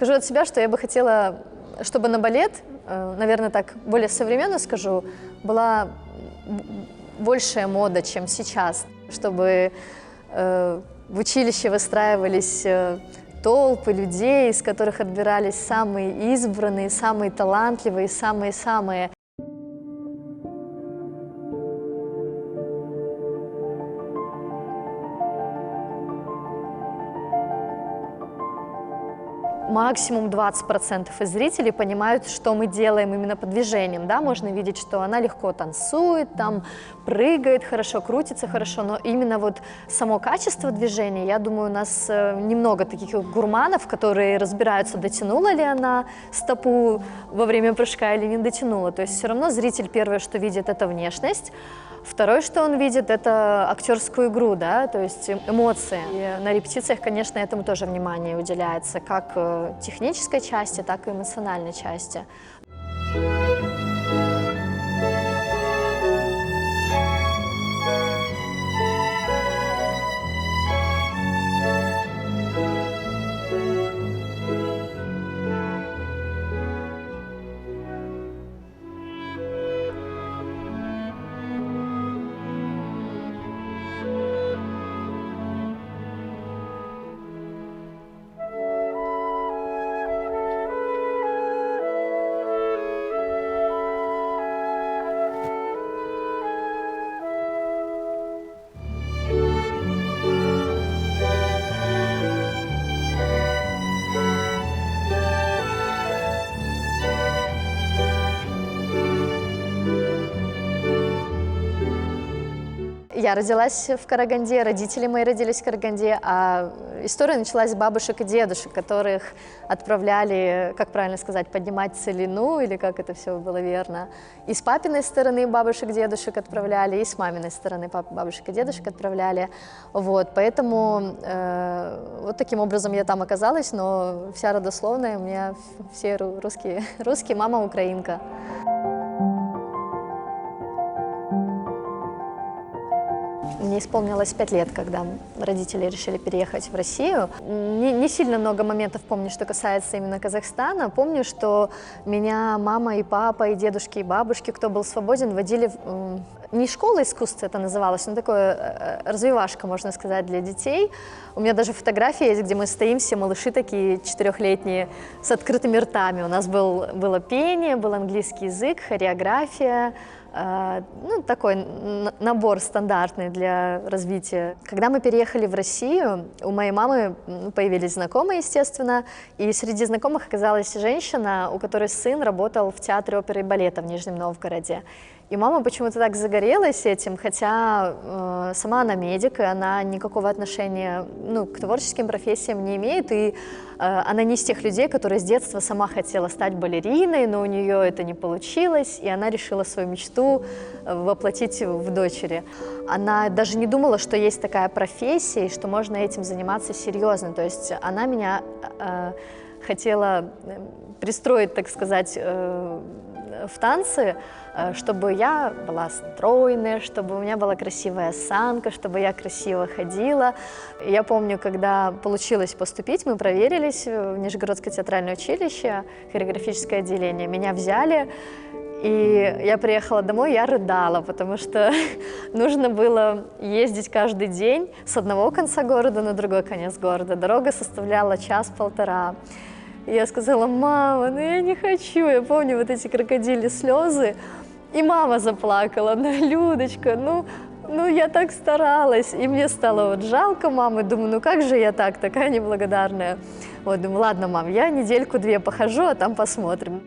Скажу от себя, что я бы хотела, чтобы на балет, наверное, так более современно скажу, была большая мода, чем сейчас, чтобы в училище выстраивались толпы людей, из которых отбирались самые избранные, самые талантливые, самые-самые. Максимум 20% из зрителей понимают, что мы делаем именно по движениям. Да? Можно видеть, что она легко танцует, там прыгает хорошо, крутится хорошо, но именно вот само качество движения, я думаю, у нас немного таких гурманов, которые разбираются, дотянула ли она стопу во время прыжка или не дотянула. То есть все равно зритель первое, что видит, это внешность. Второе, что он видит, это актерскую игру, да, то есть эмоции. И на репетициях, конечно, этому тоже внимание уделяется, как технической части, так и эмоциональной части. Я родилась в Караганде, родители мои родились в Караганде, а история началась с бабушек и дедушек, которых отправляли, как правильно сказать, поднимать целину, или как это все было верно. И с папиной стороны бабушек и дедушек отправляли, и с маминой стороны бабушек и дедушек отправляли. Вот, поэтому вот таким образом я там оказалась, но вся родословная у меня все русские, мама украинка. Мне исполнилось 5 лет, когда родители решили переехать в Россию. Не сильно много моментов помню, что касается именно Казахстана. Помню, что меня мама и папа, и дедушки, и бабушки, кто был свободен, водили не школа искусства это называлось, но такое развивашка, можно сказать, для детей. У меня даже фотографии есть, где мы стоим, все малыши такие 4-летние, с открытыми ртами. У нас было пение, был английский язык, хореография. Ну, такой набор стандартный для развития. Когда мы переехали в Россию, у моей мамы появились знакомые, естественно, и среди знакомых оказалась женщина, у которой сын работал в театре оперы и балета в Нижнем Новгороде. И мама почему-то так загорелась этим, хотя сама она медик, и она никакого отношения к творческим профессиям не имеет, и она не из тех людей, которые с детства сама хотела стать балериной, но у нее это не получилось, и она решила свою мечту воплотить в дочери. Она даже не думала, что есть такая профессия, и что можно этим заниматься серьезно. То есть она меня хотела пристроить, так сказать, в танцы, чтобы я была стройная, чтобы у меня была красивая осанка, чтобы я красиво ходила. Я помню, когда получилось поступить, мы проверились в Нижегородское театральное училище, хореографическое отделение. Меня взяли, и я приехала домой, я рыдала, потому что нужно было ездить каждый день с одного конца города на другой конец города. Дорога составляла 1–1,5 часа. И я сказала: мама, я не хочу. Я помню вот эти крокодильи слезы. И мама заплакала: Людочка, я так старалась. И мне стало жалко мамы. Думаю, как же я так, такая неблагодарная. Вот, думаю, ладно, мам, я 1–2 похожу, а там посмотрим.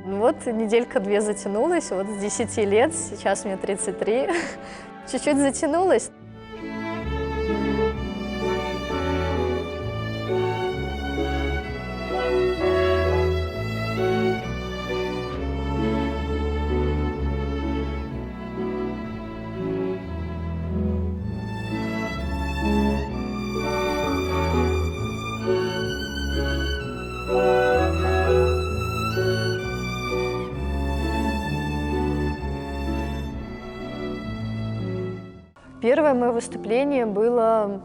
Вот 1–2 затянулась, вот с 10 лет, сейчас мне 33, чуть-чуть затянулась. Первое мое выступление было,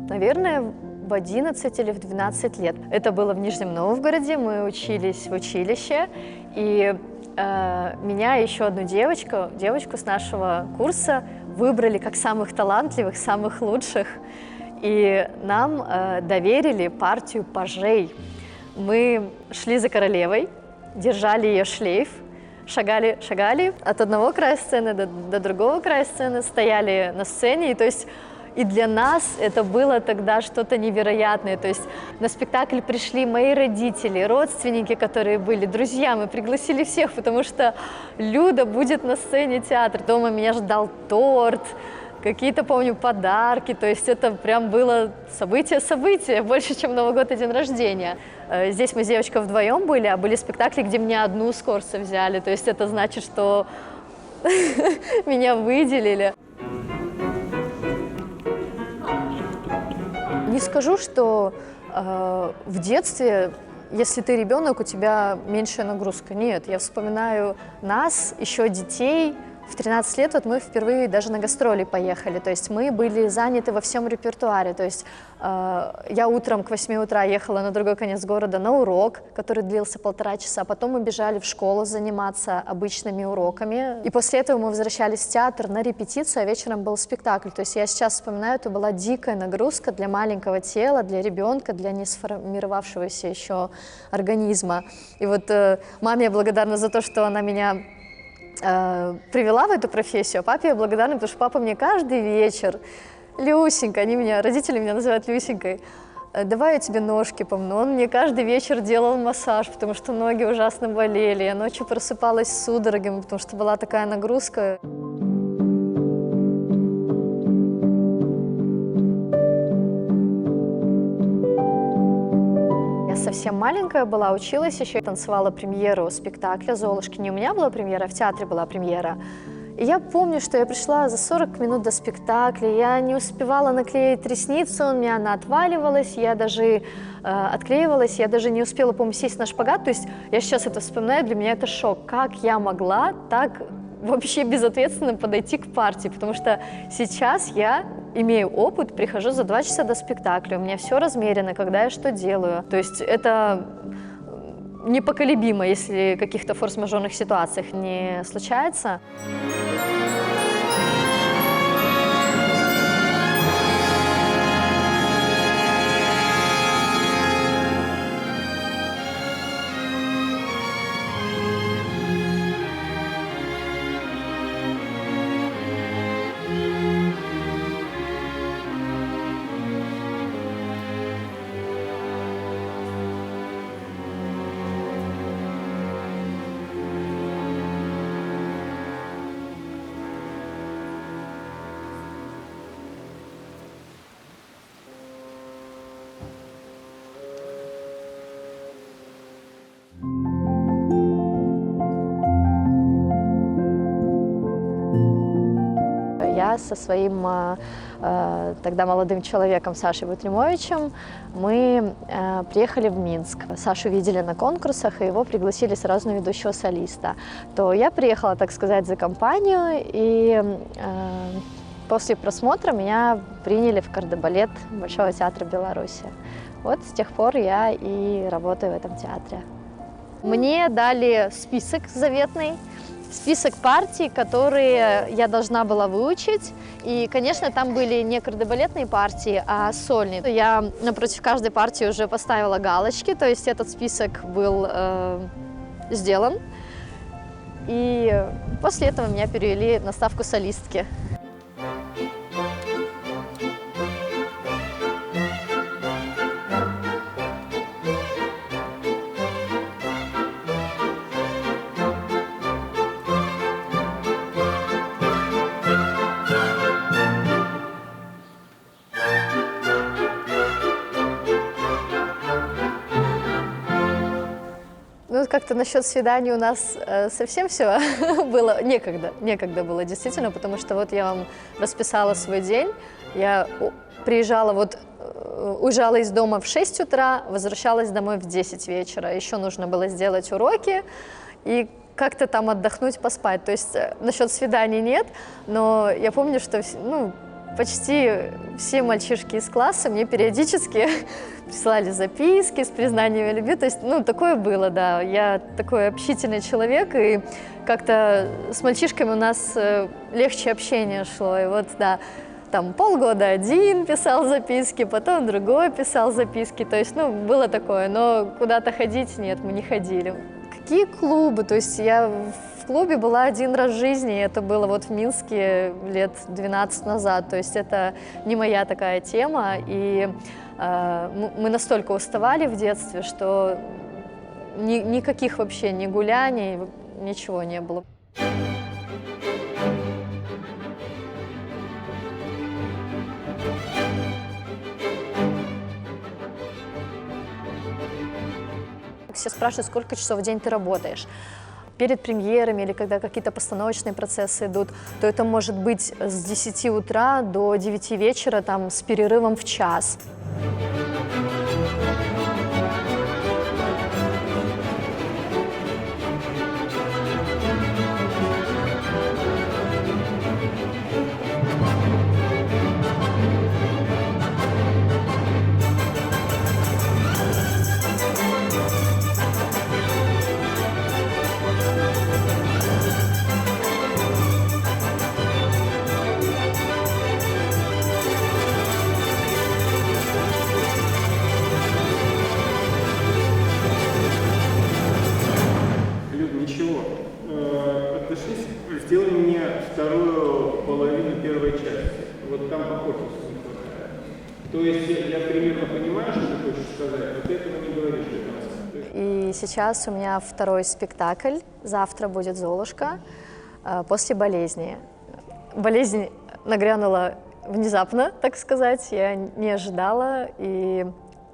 наверное, в в 11 или в 12 лет. Это было в Нижнем Новгороде, мы учились в училище, и меня и еще одну девочку с нашего курса выбрали как самых талантливых, самых лучших, и нам доверили партию пажей. Мы шли за королевой, держали ее шлейф, шагали от одного края сцены до другого края сцены, стояли на сцене, и то есть и для нас это было тогда что-то невероятное. То есть на спектакль пришли мои родители, родственники, которые были, друзья. Мы пригласили всех, потому что Люда будет на сцене театра. Дома меня ждал торт, какие-то, помню, подарки. То есть это прям было событие, больше, чем Новый год и день рождения. Здесь мы с девочкой вдвоем были, а были спектакли, где меня одну с курса взяли. То есть это значит, что меня выделили. Не скажу, что в детстве, если ты ребенок, у тебя меньшая нагрузка. Нет, я вспоминаю нас, еще детей. В 13 лет вот мы впервые даже на гастроли поехали, то есть мы были заняты во всем репертуаре, то есть я утром к 8 утра ехала на другой конец города на урок, который длился 1,5 часа, потом мы бежали в школу заниматься обычными уроками, и после этого мы возвращались в театр на репетицию, а вечером был спектакль, то есть я сейчас вспоминаю, это была дикая нагрузка для маленького тела, для ребенка, для не сформировавшегося еще организма. И вот маме я благодарна за то, что она меня привела в эту профессию, а папе я благодарна, потому что папа мне каждый вечер: Люсенька, родители меня называют Люсенькой, давай я тебе ножки помну. Он мне каждый вечер делал массаж, потому что ноги ужасно болели, я ночью просыпалась с судорогами, потому что была такая нагрузка. Совсем маленькая была, училась еще, танцевала премьеру спектакля «Золушки». Не у меня была премьера, а в театре была премьера. И я помню, что я пришла за 40 минут до спектакля, я не успевала наклеить ресницу, у меня она отваливалась, я даже отклеивалась, я даже не успела, по-моему, сесть на шпагат. То есть я сейчас это вспоминаю, для меня это шок. Как я могла так вообще безответственно подойти к партии, потому что сейчас я имею опыт, прихожу за 2 часа до спектакля, у меня все размерено, когда я что делаю. То есть это непоколебимо, если каких-то форс-мажорных ситуациях не случается. Я со своим тогда молодым человеком Сашей Бутримовичем мы приехали в Минск. Сашу видели на конкурсах, и его пригласили сразу на ведущего солиста. То я приехала, так сказать, за компанию, и после просмотра меня приняли в кардебалет Большого театра Беларуси. Вот с тех пор я и работаю в этом театре. Мне дали список заветный, список партий, которые я должна была выучить. И, конечно, там были не кардебалетные партии, а сольные. Я напротив каждой партии уже поставила галочки, то есть этот список был сделан. И после этого меня перевели на ставку солистки. Ну, как-то насчет свиданий у нас совсем все было некогда было действительно, потому что вот я вам расписала свой день, я приезжала, уезжала из дома в 6 утра, возвращалась домой в 10 вечера, еще нужно было сделать уроки и как-то там отдохнуть, поспать, то есть насчет свиданий нет, но я помню, что почти все мальчишки из класса мне периодически присылали записки с признаниями любви. То есть, ну, такое было, да. Я такой общительный человек, и как-то с мальчишками у нас легче общение шло. И вот, да, там полгода один писал записки, потом другой писал записки. То есть, ну, было такое, но куда-то ходить нет, мы не ходили. Какие клубы? То есть я в клубе была один раз в жизни, и это было вот в Минске лет 12 назад. То есть это не моя такая тема, и мы настолько уставали в детстве, что никаких вообще ни гуляний, ничего не было. Все спрашивают, сколько часов в день ты работаешь. Перед премьерами или когда какие-то постановочные процессы идут, то это может быть с 10 утра до 9 вечера, там, с перерывом в час. Сделай мне вторую половину первой части. Вот там похожесть не хватает. То есть я примерно понимаю, что ты хочешь сказать, но ты этого не говоришь до конца. И сейчас у меня второй спектакль. Завтра будет «Золушка» после болезни. Болезнь нагрянула внезапно, так сказать. Я не ожидала и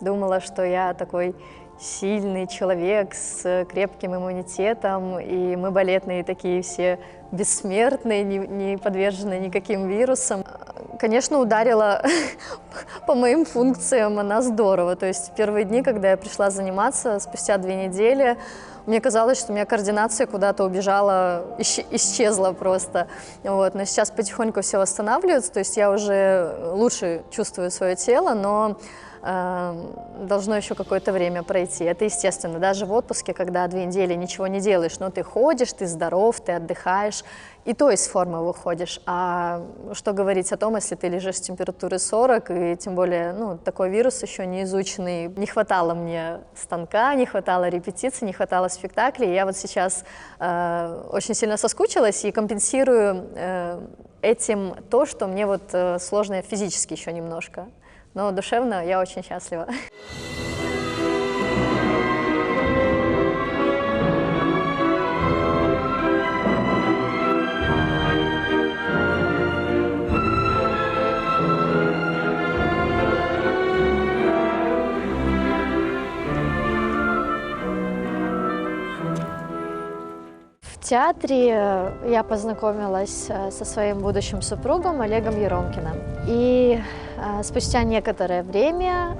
думала, что я такой сильный человек с крепким иммунитетом, и мы балетные такие все бессмертные, не подвержены никаким вирусам. Конечно, ударила по моим функциям она здорово. То есть в первые дни, когда я пришла заниматься, спустя 2 недели, мне казалось, что у меня координация куда-то убежала, исчезла просто. Вот. Но сейчас потихоньку все восстанавливается, то есть я уже лучше чувствую свое тело, но должно еще какое-то время пройти. Это естественно. Даже в отпуске, когда 2 недели ничего не делаешь, но ты ходишь, ты здоров, ты отдыхаешь, и то из формы выходишь. А что говорить о том, если ты лежишь с температурой 40, и тем более, ну, такой вирус еще не изученный. Не хватало мне станка, не хватало репетиций, не хватало спектаклей. Я вот сейчас очень сильно соскучилась и компенсирую этим то, что мне вот сложно физически еще немножко. Но душевно я очень счастлива. В театре я познакомилась со своим будущим супругом Олегом Еромкиным. И спустя некоторое время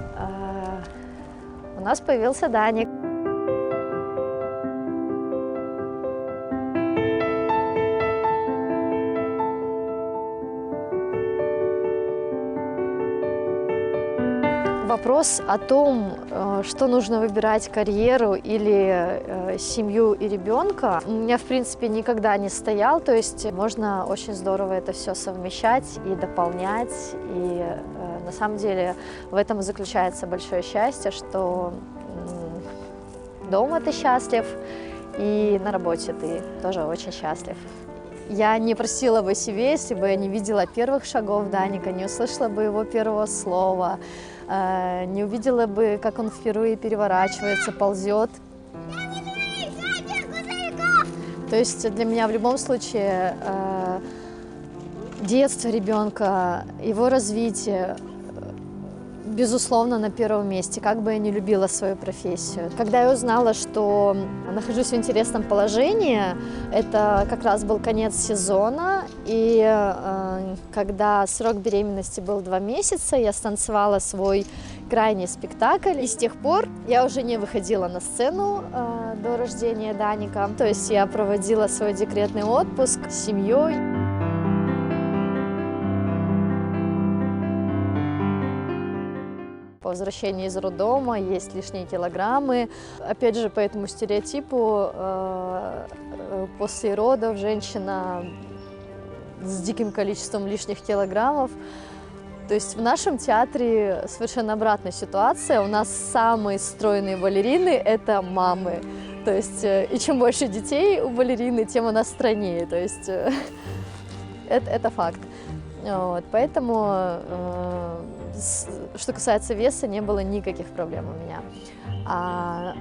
у нас появился Даник. Вопрос о том, что нужно выбирать, карьеру или семью и ребенка, у меня, в принципе, никогда не стоял. То есть можно очень здорово это все совмещать и дополнять. И на самом деле в этом и заключается большое счастье, что дома ты счастлив и на работе ты тоже очень счастлив. Я не простила бы себе, если бы я не видела первых шагов Даника, не услышала бы его первого слова, не увидела бы, как он впервые переворачивается, ползет. То есть для меня в любом случае детство ребенка, его развитие, безусловно, на первом месте, как бы я ни любила свою профессию. Когда я узнала, что нахожусь в интересном положении, это как раз был конец сезона, и когда срок беременности был 2 месяца, я станцевала свой крайний спектакль, и с тех пор я уже не выходила на сцену до рождения Даника. То есть я проводила свой декретный отпуск с семьей. по возвращении из роддома есть лишние килограммы. Опять же, по этому стереотипу, после родов женщина с диким количеством лишних килограммов. То есть в нашем театре совершенно обратная ситуация. У нас самые стройные балерины – это мамы. То есть и чем больше детей у балерины, тем она стройнее. То есть это факт. Вот, поэтому, что касается веса, не было никаких проблем у меня. А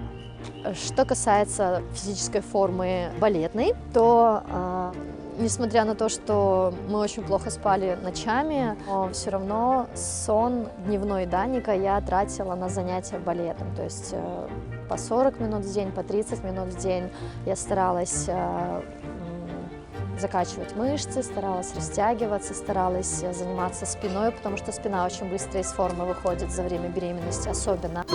что касается физической формы балетной, то несмотря на то, что мы очень плохо спали ночами, все равно сон дневной Даника я тратила на занятия балетом. То есть по 40 минут в день, по 30 минут в день я старалась закачивать мышцы, старалась растягиваться, старалась заниматься спиной, потому что спина очень быстро из формы выходит за время беременности особенно.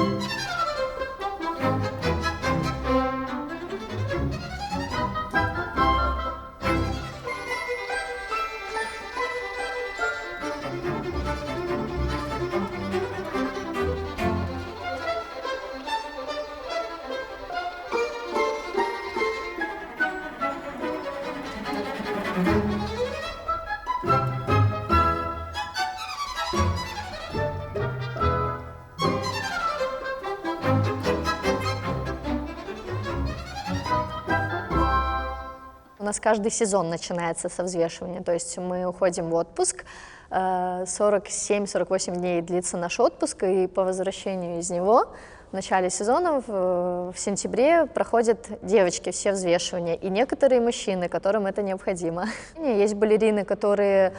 У нас каждый сезон начинается со взвешивания, то есть мы уходим в отпуск, 47-48 дней длится наш отпуск, и по возвращению из него в начале сезона, в сентябре, проходят девочки все взвешивания, и некоторые мужчины, которым это необходимо. Есть балерины, которые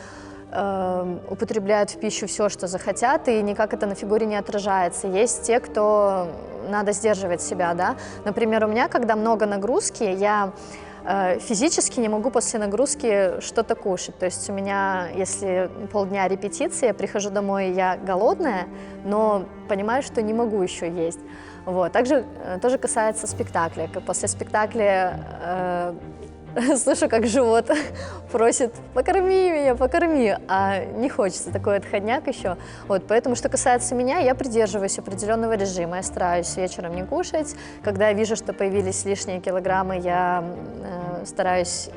употребляют в пищу все, что захотят, и никак это на фигуре не отражается. Есть те, кто надо сдерживать себя, да. Например, у меня, когда много нагрузки, я физически не могу после нагрузки что-то кушать. То есть у меня, если полдня репетиции, я прихожу домой, я голодная, но понимаю, что не могу еще есть. Вот. Также тоже касается спектакля. После спектакля слышу, как живот просит: покорми меня, покорми, а не хочется, такой отходняк еще. Вот, поэтому, что касается меня, я придерживаюсь определенного режима, я стараюсь вечером не кушать. Когда я вижу, что появились лишние килограммы, я стараюсь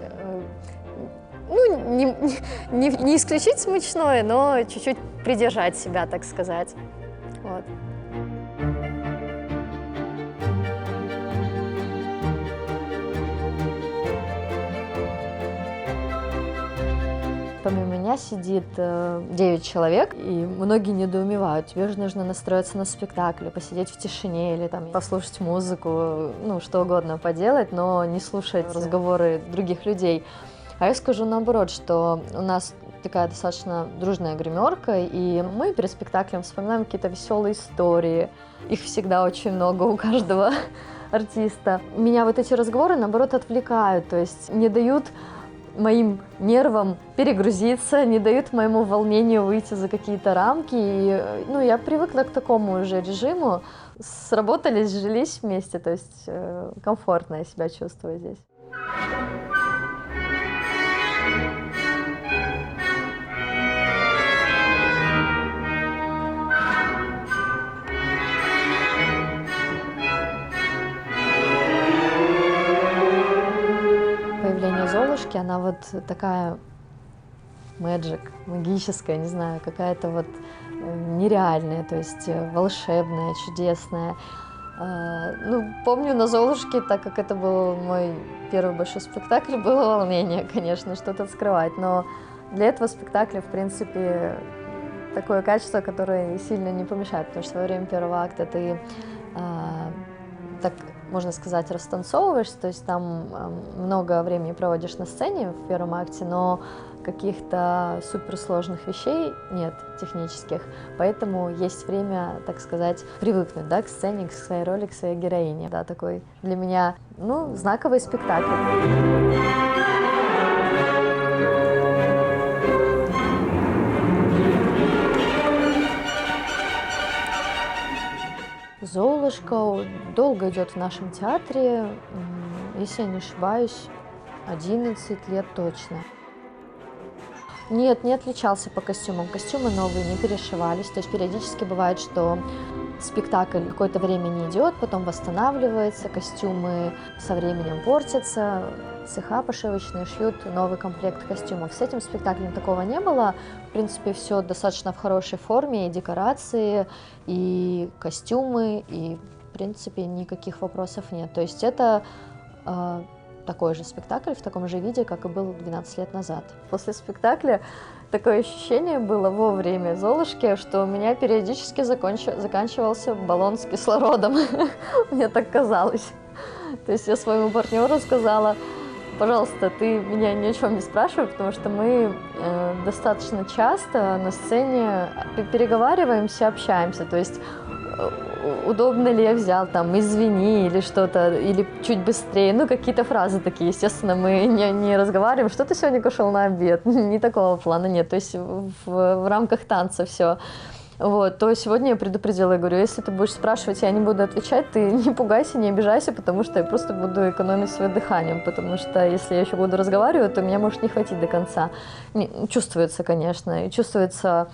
не исключить смачное, но чуть-чуть придержать себя, так сказать. Вот. Помимо меня сидит 9 человек, и многие недоумевают. Тебе же нужно настроиться на спектакль, посидеть в тишине или там послушать музыку, ну, что угодно поделать, но не слушать разговоры других людей. А я скажу наоборот, что у нас такая достаточно дружная гримерка, и мы перед спектаклем вспоминаем какие-то веселые истории. Их всегда очень много у каждого артиста. Меня вот эти разговоры, наоборот, отвлекают, то есть не дают моим нервам перегрузиться, не дают моему волнению выйти за какие-то рамки. И, ну, я привыкла к такому уже режиму. Сработались, жились вместе, то есть комфортно я себя чувствую здесь. Появление Золушки, она вот такая магическая, не знаю, какая-то вот нереальная, то есть волшебная, чудесная. Ну, помню на Золушке, так как это был мой первый большой спектакль, было волнение, конечно, что-то скрывать, но для этого спектакля, в принципе, такое качество, которое сильно не помешает, потому что во время первого акта ты так, можно сказать, растанцовываешься, то есть там много времени проводишь на сцене в первом акте, но каких-то суперсложных вещей нет, технических, поэтому есть время, так сказать, привыкнуть, да, к сцене, к своей роли, к своей героине. Да, такой для меня, ну, знаковый спектакль. Золушка долго идет в нашем театре, если я не ошибаюсь, 11 лет точно. Нет, не отличался по костюмам. Костюмы новые не перешивались. То есть периодически бывает, что спектакль какое-то время не идет, потом восстанавливается, костюмы со временем портятся, цеха пошивочные шьют новый комплект костюмов. С этим спектаклем такого не было. В принципе, все достаточно в хорошей форме, и декорации, и костюмы, и, в принципе, никаких вопросов нет. То есть это такой же спектакль в таком же виде, как и был 12 лет назад. После спектакля такое ощущение было во время «Золушки», что у меня периодически заканчивался баллон с кислородом. Мне так казалось. То есть я своему партнеру сказала: пожалуйста, ты меня ни о чем не спрашивай, потому что мы достаточно часто на сцене переговариваемся, общаемся. То есть удобно ли я взял, там, извини, или что-то, или чуть быстрее, ну, какие-то фразы такие. Естественно, мы не разговариваем, что ты сегодня кушал на обед, не такого плана нет, то есть в рамках танца все. Вот, то сегодня я предупредила, я говорю, если ты будешь спрашивать, я не буду отвечать, ты не пугайся, не обижайся, потому что я просто буду экономить свое дыхание, потому что если я еще буду разговаривать, то меня может не хватить до конца. Чувствуется, конечно, и чувствуется,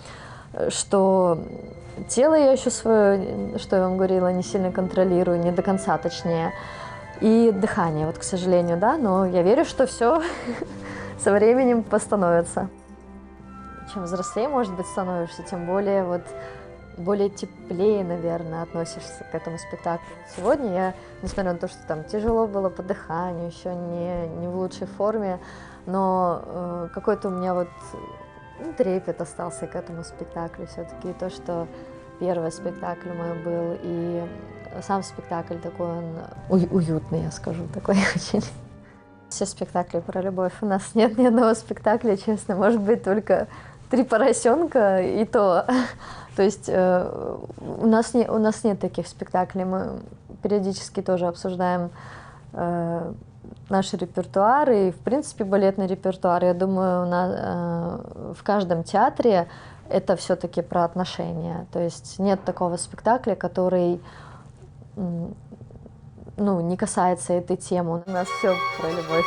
что тело я еще свое, что я вам говорила, не сильно контролирую, не до конца точнее. И дыхание, вот, к сожалению, да, но я верю, что все со временем постановится. Чем взрослее, может быть, становишься, тем более теплее, наверное, относишься к этому спектаклю. Сегодня я, несмотря на то, что там тяжело было по дыханию, еще не в лучшей форме, но какой-то у меня трепет остался к этому спектаклю все-таки. То, что первый спектакль мой был, и сам спектакль такой, он уютный, я скажу, такой очень. Все спектакли про любовь. У нас нет ни одного спектакля, честно, может быть, только «Три поросенка», и то. То есть у нас нет таких спектаклей. Мы периодически тоже обсуждаем наш репертуар и, в принципе, балетный репертуар. Я думаю, в каждом театре это все-таки про отношения. То есть нет такого спектакля, который не касается этой темы. У нас все про любовь.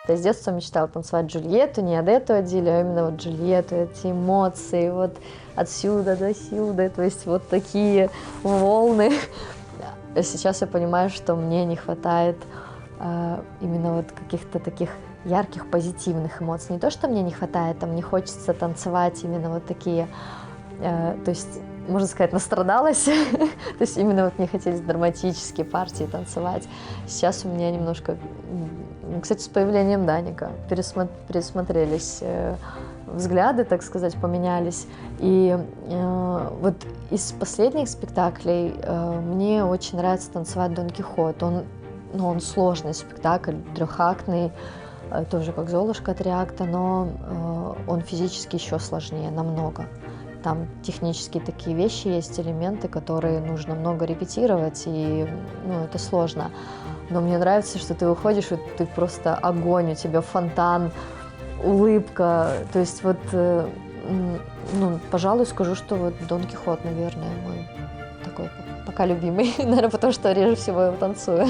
Я с детства мечтала танцевать Джульетту, не Одетту Адилью, а именно Джульетту, эти эмоции, отсюда до сюда, то есть такие волны. Сейчас я понимаю, что мне не хватает именно каких-то таких ярких, позитивных эмоций. Не то, что мне не хватает, мне хочется танцевать именно такие, то есть, можно сказать, настрадалась. То есть именно мне хотелось драматические партии танцевать. Сейчас у меня немножко... Кстати, с появлением Даника пересмотрелись взгляды, так сказать, поменялись. И из последних спектаклей мне очень нравится танцевать Дон Кихот. Он сложный спектакль, трехактный, тоже как Золушка, 3 акта, но он физически еще сложнее, намного. Там технические такие вещи есть, элементы, которые нужно много репетировать, и это сложно. Но мне нравится, что ты выходишь, и ты просто огонь, у тебя фонтан, улыбка. То есть пожалуй, скажу, что Дон Кихот, наверное, мой такой пока любимый, наверное, потому что реже всего его танцую.